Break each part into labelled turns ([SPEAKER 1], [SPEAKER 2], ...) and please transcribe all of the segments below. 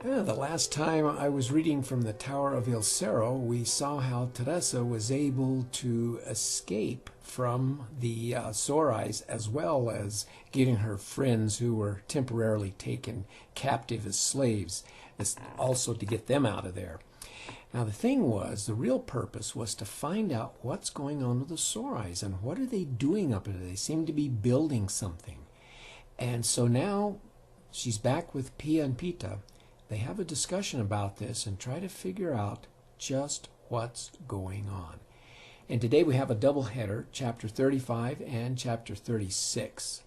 [SPEAKER 1] The last time I was reading from the Tower of Il Serrohe, we saw how Teresa was able to escape from the Sorais, as well as getting her friends who were temporarily taken captive as slaves, also to get them out of there. Now the thing was, the real purpose was to find out what's going on with the Sorais and what are they doing up there. They seem to be building something. And so now she's back with Pia and Pita. They have a discussion about this and try to figure out just what's going on. And today we have a double header, chapter 35 and chapter 36.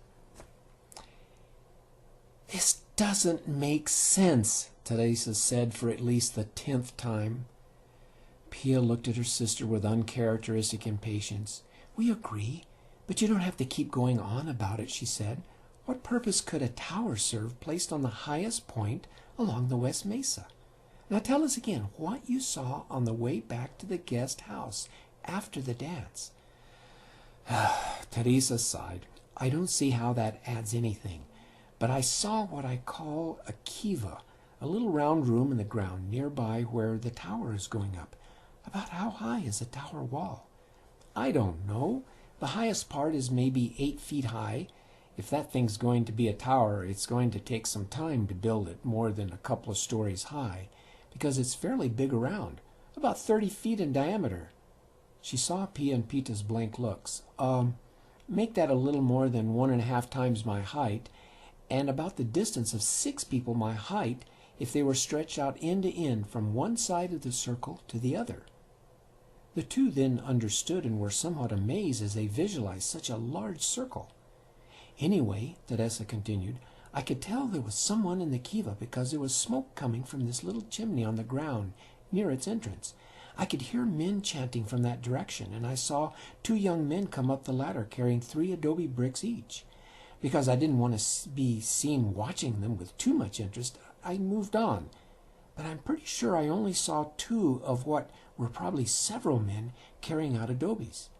[SPEAKER 1] This doesn't make sense, Teresa said for at least the 10th time. Pia looked at her sister with uncharacteristic impatience. We agree, but you don't have to keep going on about it, she said. What purpose could a tower serve placed on the highest point along the West Mesa? Now tell us again what you saw on the way back to the guest house after the dance. Teresa sighed. I don't see how that adds anything, but I saw what I call a kiva, a little round room in the ground nearby where the tower is going up. About how high is the tower wall? I don't know. The highest part is maybe 8 feet high. If that thing's going to be a tower, it's going to take some time to build it more than a couple of stories high, because it's fairly big around, about 30 feet in diameter. She saw Pia and Pita's blank looks. Make that a little more than 1.5 times my height, and about the distance of 6 people my height if they were stretched out end to end from one side of the circle to the other. The two then understood and were somewhat amazed as they visualized such a large circle. Anyway, Teresa continued, I could tell there was someone in the kiva because there was smoke coming from this little chimney on the ground near its entrance. I could hear men chanting from that direction, and I saw 2 young men come up the ladder carrying 3 adobe bricks each. Because I didn't want to be seen watching them with too much interest, I moved on. But I'm pretty sure I only saw 2 of what were probably several men carrying out adobes.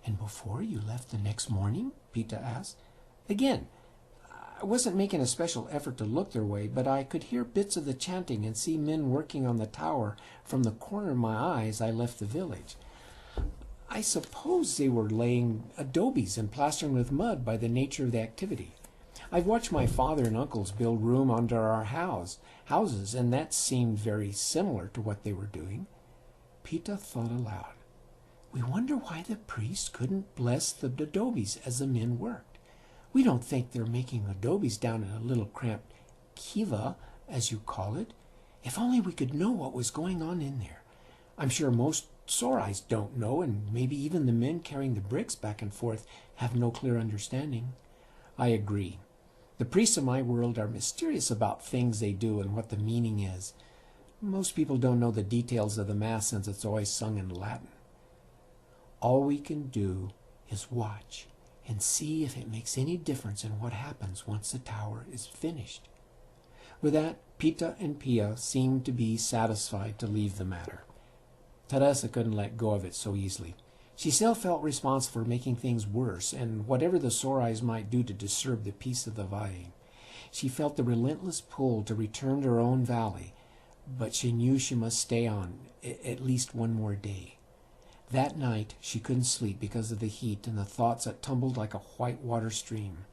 [SPEAKER 1] And before you left the next morning? Pita asked. Again, I wasn't making a special effort to look their way, but I could hear bits of the chanting and see men working on the tower from the corner of my eye as I left the village. I suppose they were laying adobes and plastering with mud by the nature of the activity. I've watched my father and uncles build room under our houses, and that seemed very similar to what they were doing. Pita thought aloud. We wonder why the priest couldn't bless the adobes as the men worked. We don't think they're making adobes down in a little cramped kiva, as you call it. If only we could know what was going on in there. I'm sure most Sorais don't know, and maybe even the men carrying the bricks back and forth have no clear understanding. I agree. The priests of my world are mysterious about things they do and what the meaning is. Most people don't know the details of the Mass since it's always sung in Latin. All we can do is watch and see if it makes any difference in what happens once the tower is finished. With that, Pita and Pia seemed to be satisfied to leave the matter. Teresa couldn't let go of it so easily. She still felt responsible for making things worse, and whatever the Sorais might do to disturb the peace of the valle. She felt the relentless pull to return to her own valley, but she knew she must stay on at least one more day. That night she couldn't sleep because of the heat and the thoughts that tumbled like a white water stream.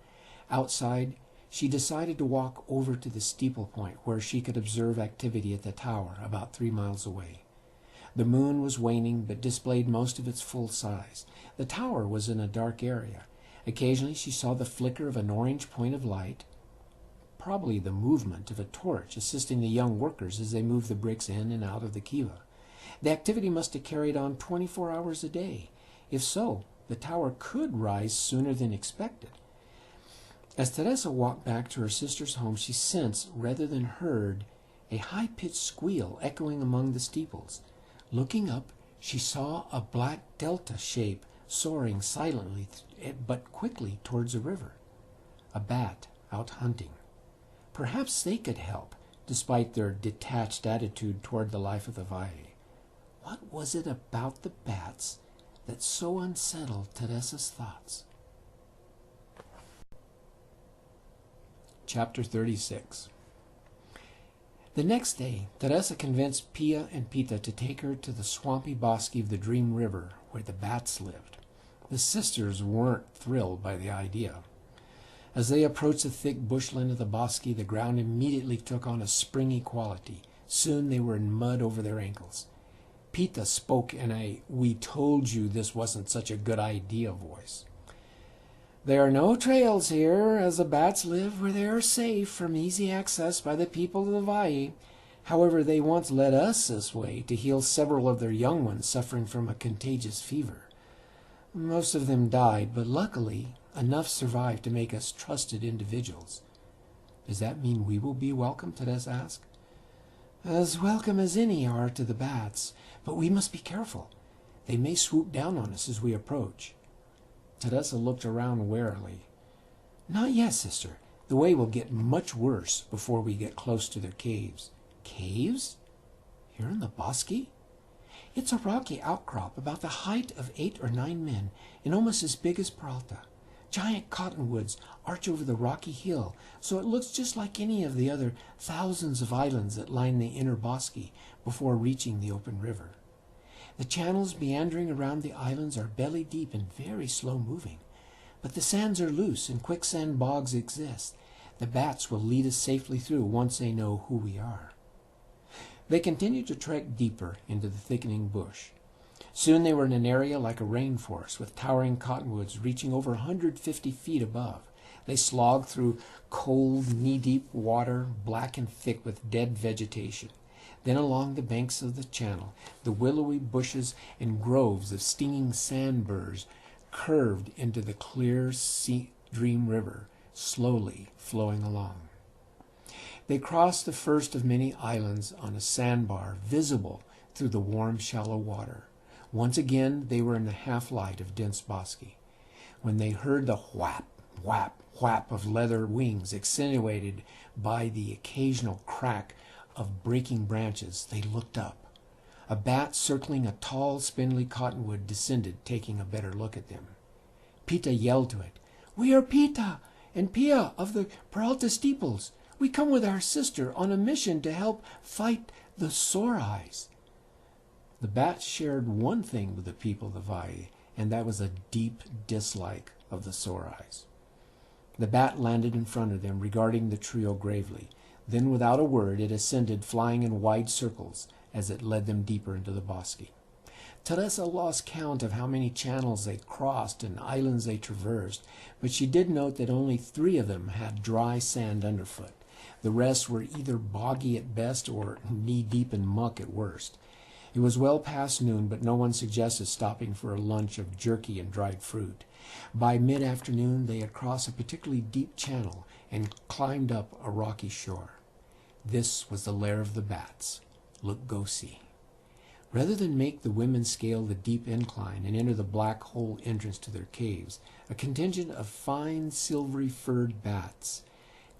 [SPEAKER 1] Outside, she decided to walk over to the steeple point where she could observe activity at the tower about 3 miles away. The moon was waning but displayed most of its full size. The tower was in a dark area. Occasionally she saw the flicker of an orange point of light, probably the movement of a torch assisting the young workers as they moved the bricks in and out of the kiva. The activity must have carried on 24 hours a day. If so, the tower could rise sooner than expected. As Teresa walked back to her sister's home, she sensed, rather than heard, a high-pitched squeal echoing among the steeples. Looking up, she saw a black delta shape soaring silently but quickly towards the river. A bat out hunting. Perhaps they could help, despite their detached attitude toward the life of the valle. What was it about the bats that so unsettled Teresa's thoughts? Chapter 36. The next day, Teresa convinced Pia and Pita to take her to the swampy bosque of the Dream River, where the bats lived. The sisters weren't thrilled by the idea. As they approached the thick bushland of the bosque, the ground immediately took on a springy quality. Soon they were in mud over their ankles. Pita spoke in a "we told you this wasn't such a good idea" voice. "There are no trails here, as the bats live where they are safe from easy access by the people of the Valle. However, they once led us this way to heal several of their young ones suffering from a contagious fever. Most of them died, but luckily enough survived to make us trusted individuals." "Does that mean we will be welcome?" Teresa asked. "As welcome as any are to the bats, but we must be careful. They may swoop down on us as we approach." Teresa looked around warily. "Not yet, sister. The way will get much worse before we get close to their caves." "Caves? Here in the bosque?" "It's a rocky outcrop about the height of 8 or 9 men and almost as big as Peralta. Giant cottonwoods arch over the rocky hill, so it looks just like any of the other thousands of islands that line the inner bosque before reaching the open river. The channels meandering around the islands are belly deep and very slow moving, but the sands are loose and quicksand bogs exist. The bats will lead us safely through once they know who we are." They continued to trek deeper into the thickening bush. Soon they were in an area like a rainforest, with towering cottonwoods reaching over 150 feet above. They slogged through cold, knee-deep water, black and thick with dead vegetation. Then along the banks of the channel, the willowy bushes and groves of stinging sandburrs curved into the clear Dream River, slowly flowing along. They crossed the first of many islands on a sandbar visible through the warm, shallow water. Once again they were in the half-light of dense bosque. When they heard the whap, whap, whap of leather wings accentuated by the occasional crack of breaking branches, they looked up. A bat circling a tall, spindly cottonwood descended, taking a better look at them. Pita yelled to it, "We are Pita and Pia of the Peralta steeples. We come with our sister on a mission to help fight the Sore Eyes." The bat shared one thing with the people of the Valle, and that was a deep dislike of the Sore Eyes. The bat landed in front of them, regarding the trio gravely. Then, without a word, it ascended, flying in wide circles as it led them deeper into the bosque. Teresa lost count of how many channels they crossed and islands they traversed, but she did note that only 3 of them had dry sand underfoot. The rest were either boggy at best or knee-deep in muck at worst. It was well past noon, but no one suggested stopping for a lunch of jerky and dried fruit. By mid-afternoon they had crossed a particularly deep channel and climbed up a rocky shore. This was the lair of the bats. Look, go see. Rather than make the women scale the deep incline and enter the black hole entrance to their caves, a contingent of fine silvery furred bats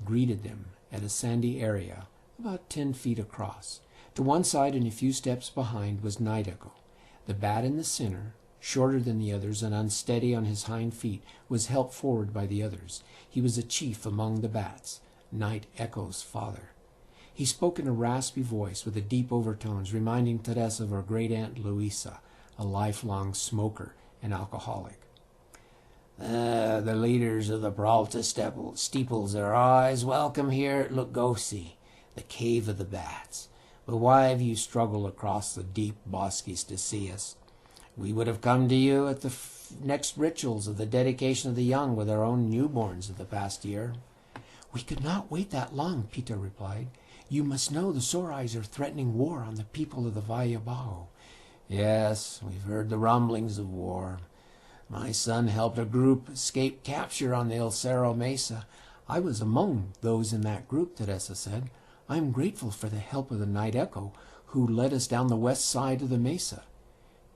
[SPEAKER 1] greeted them at a sandy area about 10 feet across. To one side and a few steps behind was Night Echo. The bat in the center, shorter than the others and unsteady on his hind feet, was helped forward by the others. He was a chief among the bats, Night Echo's father. He spoke in a raspy voice with the deep overtones, reminding Teresa of her great-aunt Luisa, a lifelong smoker and alcoholic. The leaders of the Peralta steeples are always welcome here at Lugosi, the cave of the bats. But why have you struggled across the deep bosques to see us? We would have come to you at the next rituals of the dedication of the young with our own newborns of the past year." "We could not wait that long," Pita replied. "You must know the Sore Eyes are threatening war on the people of the Valle Bajo." "Yes, we've heard the rumblings of war. My son helped a group escape capture on the Il Serrohe Mesa." "I was among those in that group," Teresa said. "I am grateful for the help of the Night Echo, who led us down the west side of the mesa."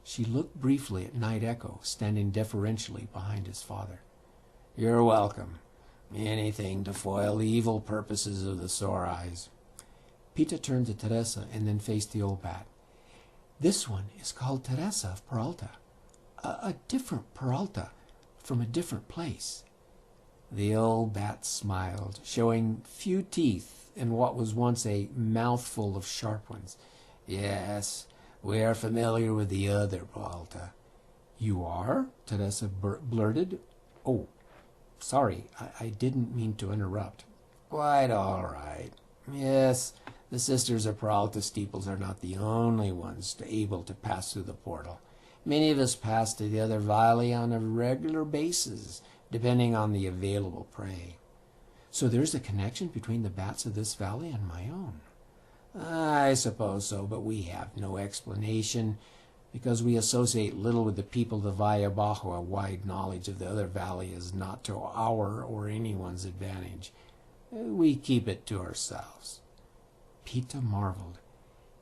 [SPEAKER 1] She looked briefly at Night Echo, standing deferentially behind his father. "You're welcome. Anything to foil the evil purposes of the Sore Eyes." Pita turned to Teresa and then faced the old bat. "This one is called Teresa of Peralta. A different Peralta from a different place." The old bat smiled, showing few teeth in what was once a mouthful of sharp ones. "Yes, we are familiar with the other Peralta." "You are?" Teresa blurted. "Oh, sorry, I didn't mean to interrupt." "Quite all right. Yes, the sisters of Peralta steeples are not the only ones able to pass through the portal. Many of us pass to the other valley on a regular basis, depending on the available prey." "So there's a connection between the bats of this valley and my own?" "I suppose so, but we have no explanation, because we associate little with the people of the Valle Bajo. A wide knowledge of the other valley is not to our or anyone's advantage. We keep it to ourselves." Pita marveled.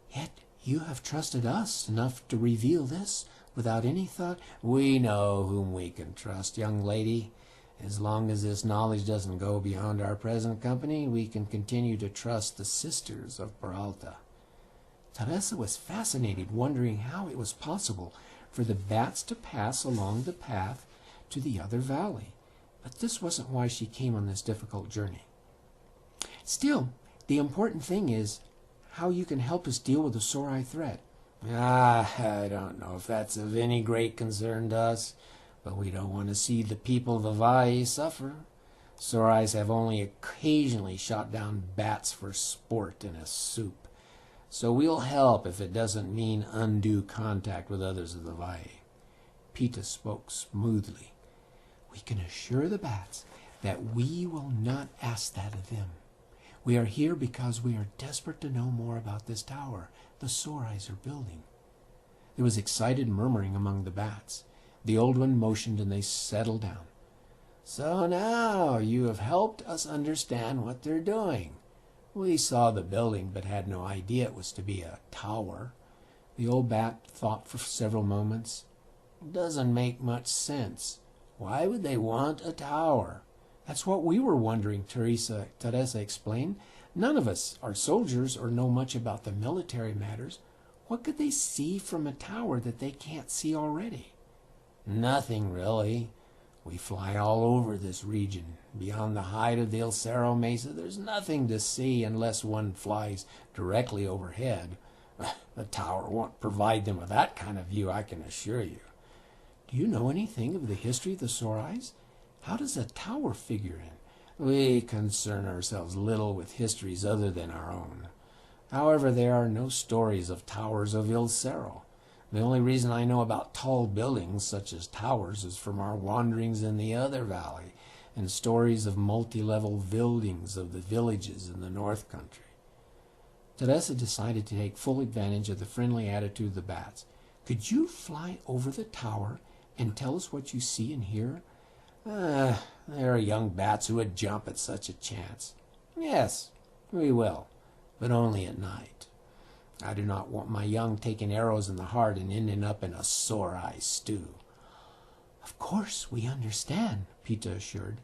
[SPEAKER 1] "Yet you have trusted us enough to reveal this without any thought—" "We know whom we can trust, young lady. As long as this knowledge doesn't go beyond our present company, we can continue to trust the sisters of Peralta." Teresa was fascinated, wondering how it was possible for the bats to pass along the path to the other valley. But this wasn't why she came on this difficult journey. "Still, the important thing is how you can help us deal with the Serrohe threat." I don't know if that's of any great concern to us, but we don't want to see the people of the Valle suffer. Serrohes have only occasionally shot down bats for sport in a soup, so we'll help if it doesn't mean undue contact with others of the Valle. Pita spoke smoothly. "We can assure the bats that we will not ask that of them. We are here because we are desperate to know more about this tower the Serrohes are building." There was excited murmuring among the bats. The old one motioned and they settled down. "So now you have helped us understand what they're doing. We saw the building but had no idea it was to be a tower." The old bat thought for several moments. "Doesn't make much sense. Why would they want a tower?" "That's what we were wondering," Teresa explained. "None of us are soldiers or know much about the military matters. What could they see from a tower that they can't see already?" "Nothing, really. We fly all over this region. Beyond the height of the Il Serrohe mesa, there's nothing to see unless one flies directly overhead. The tower won't provide them with that kind of view, I can assure you." "Do you know anything of the history of the Serrohes? How does a tower figure in?" "We concern ourselves little with histories other than our own. However, there are no stories of towers of Il Serrohe. The only reason I know about tall buildings such as towers is from our wanderings in the other valley and stories of multi-level buildings of the villages in the North Country." Teresa decided to take full advantage of the friendly attitude of the bats. "Could you fly over the tower and tell us what you see and hear?" There are young bats who would jump at such a chance." "Yes, we will, but only at night. I do not want my young taking arrows in the heart and ending up in a Serrohe stew." "Of course, we understand," Pita assured.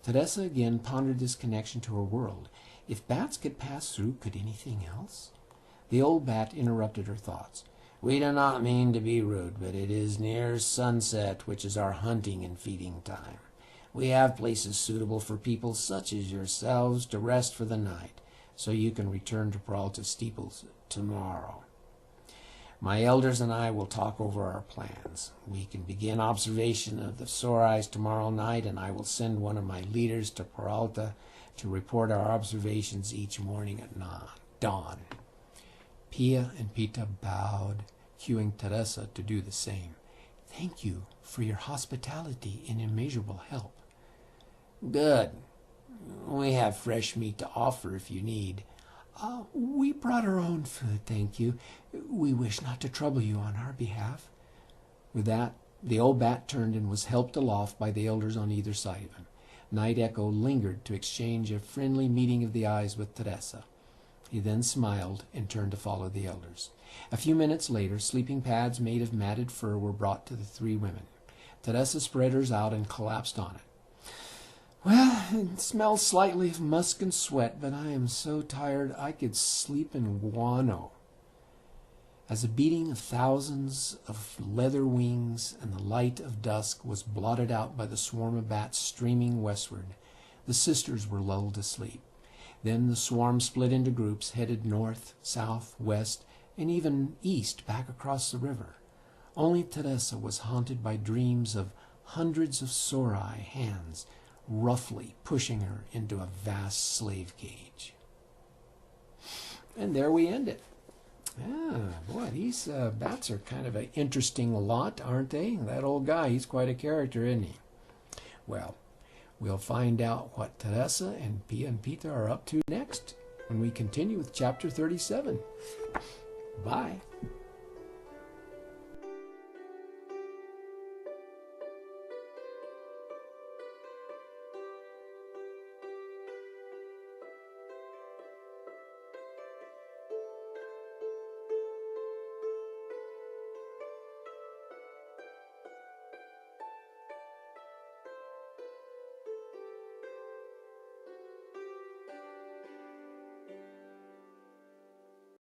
[SPEAKER 1] Teresa again pondered this connection to her world. If bats could pass through, could anything else? The old bat interrupted her thoughts. "We do not mean to be rude, but it is near sunset, which is our hunting and feeding time. We have places suitable for people such as yourselves to rest for the night, so you can return to Peralta steeples tomorrow. My elders and I will talk over our plans. We can begin observation of the Serrohes tomorrow night, and I will send one of my leaders to Peralta to report our observations each morning at dawn." Pia and Pita bowed, cueing Teresa to do the same. "Thank you for your hospitality and immeasurable help." "Good. We have fresh meat to offer if you need." We brought our own food, thank you. We wish not to trouble you on our behalf." With that, the old bat turned and was helped aloft by the elders on either side of him. Night Echo lingered to exchange a friendly meeting of the eyes with Teresa. He then smiled and turned to follow the elders. A few minutes later, sleeping pads made of matted fur were brought to the three women. Teresa spread hers out and collapsed on it. "Well, it smells slightly of musk and sweat, but I am so tired I could sleep in guano." As the beating of thousands of leather wings and the light of dusk was blotted out by the swarm of bats streaming westward, the sisters were lulled to sleep. Then the swarm split into groups, headed north, south, west, and even east back across the river. Only Teresa was haunted by dreams of hundreds of Sorai hands roughly pushing her into a vast slave cage. And there we end it. Boy, these bats are kind of an interesting lot, aren't they? That old guy, he's quite a character, isn't he? Well, we'll find out what Teresa and Pia and Peter are up to next when we continue with Chapter 37. Bye.